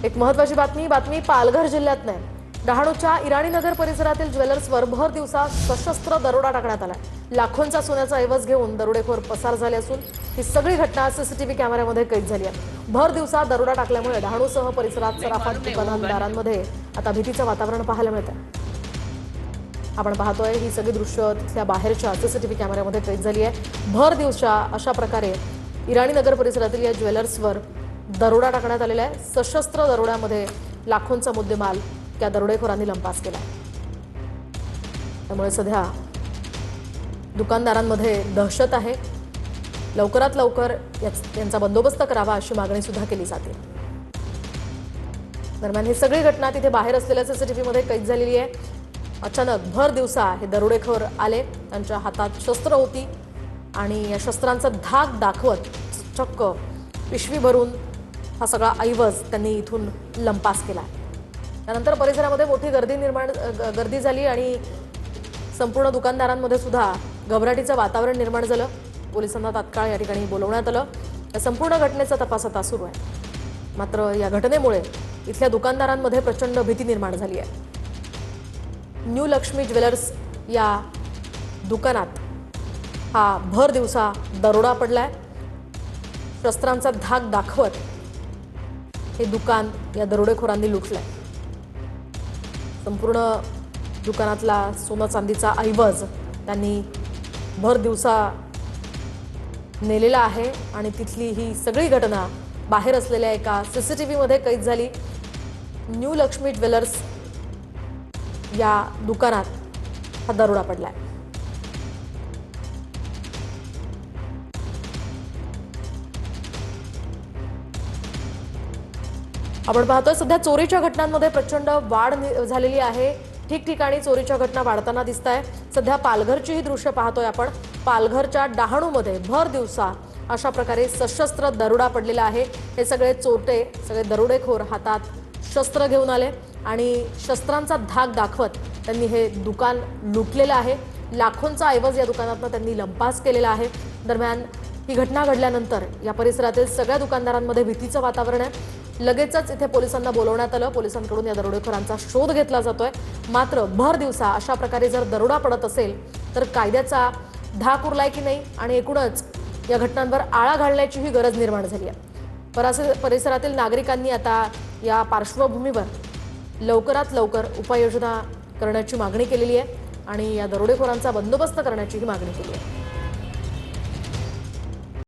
एक महत्त्वाची बातमी पालघर जिल्ह्यात नाही। डहाणूच्या इराणीनगर परिसरातील ज्वेलर्सवर भर दिवसा सशस्त्र दरोडा टाकण्यात आला। लाखोंचा सोन्याचा ऐवज घेऊन दरोडेखोर पसार झाले असून ही सगळी घटना सीसीटीव्ही कॅमेऱ्यामध्ये कैद झाली आहे। भर दिवसा दरोडा टाकल्यामुळे डहाणूसह परिसरात सराफा दुकानदारांमध्ये आता भीतीचं वातावरण पाहायला मिळतंय। आपण पाहतोय ही सगळी दृश्य तिथल्या बाहेरच्या सीसीटीव्ही कॅमेऱ्यामध्ये कैद झाली आहे। भर दिवसा अशा प्रकारे इराणीनगर परिसरातील या ज्वेलर्सवर दरोडा टाकण्यात आलेला आहे। सशस्त्र दरोड्यामध्ये लाखोंचा मुद्देमाल त्या दरोडेखोरांनी लंपास केला। त्यामुळे सध्या दुकानदारांमध्ये दहशत आहे। लवकरात लवकर यांचा बंदोबस्त करावा अशी मागणी सुद्धा केली जाते। दरम्यान ही सगळी घटना तिथे बाहेर असलेल्या सीसीटीव्हीमध्ये कैद झालेली आहे। अचानक भर दिवसा हे दरोडेखोर आले, त्यांच्या हातात शस्त्र होती आणि या शस्त्रांचा धाक दाखवत चक्क पिशवी भरून हा सगळा ऐवज त्यांनी इथून लंपास केला। त्यानंतर परिसरामध्ये मोठी गर्दी झाली आणि संपूर्ण दुकानदारांमध्ये सुद्धा घबराटीचं वातावरण निर्माण झालं। पोलिसांना तात्काळ या ठिकाणी बोलवण्यात आलं। या संपूर्ण घटनेचा तपास आता सुरू आहे। मात्र या घटनेमुळे इथल्या दुकानदारांमध्ये प्रचंड भीती निर्माण झाली आहे। न्यू लक्ष्मी ज्वेलर्स या दुकानात हा भर दिवसा दरोडा पडलाय। शस्त्रांचा धाक दाखवत हे दुकान या दरोडेखोरांनी लुटलंय। संपूर्ण दुकानातला सोनं चांदीचा ऐवज त्यांनी भर दिवसा नेलेला आहे आणि तिथली ही सगळी घटना बाहेर असलेल्या एका सीसीटीव्हीमध्ये कैद झाली। न्यू लक्ष्मी ज्वेलर्स या दुकानात हा दरोडा पडलाय। आपण पाहतोय सध्या चोरीच्या घटनांमध्ये प्रचंड वाढ झालेली आहे। ठिकठिकाणी चोरीच्या घटना वाढताना दिसताय। सध्या पालघरची ही दृश्य पाहतोय आपण। पालघरच्या डहाणूमध्ये भर दिवसा अशा प्रकारे सशस्त्र दरोडा पडलेला आहे। हे सगळे चोरटे, सगळे दरोडेखोर हातात शस्त्र घेऊन आले आणि शस्त्रांचा धाक दाखवत त्यांनी हे दुकान लुटलेलं आहे। लाखोंचा ऐवज या दुकानातून त्यांनी लंपास केलेला आहे। दरम्यान ही घटना घडल्यानंतर या परिसरातील सगळ्या दुकानदारांमध्ये भीतीचं वातावरण आहे। लगेचच इथे पोलिसांना बोलवण्यात आलं। पोलिसांकडून या दरोडेखोरांचा शोध घेतला जातोय। मात्र भर दिवसा अशा प्रकारे जर दरोडा पडत असेल तर कायद्याचा धाक उरलाय की नाही आणि एकूणच या घटनांवर आळा घालण्याची ही गरज निर्माण झाली आहे। परिसरातील नागरिकांनी आता या पार्श्वभूमीवर लवकरात लवकर उपाययोजना करण्याची मागणी केलेली आहे आणि या दरोडेखोरांचा बंदोबस्त करण्याची ही मागणी केली आहे।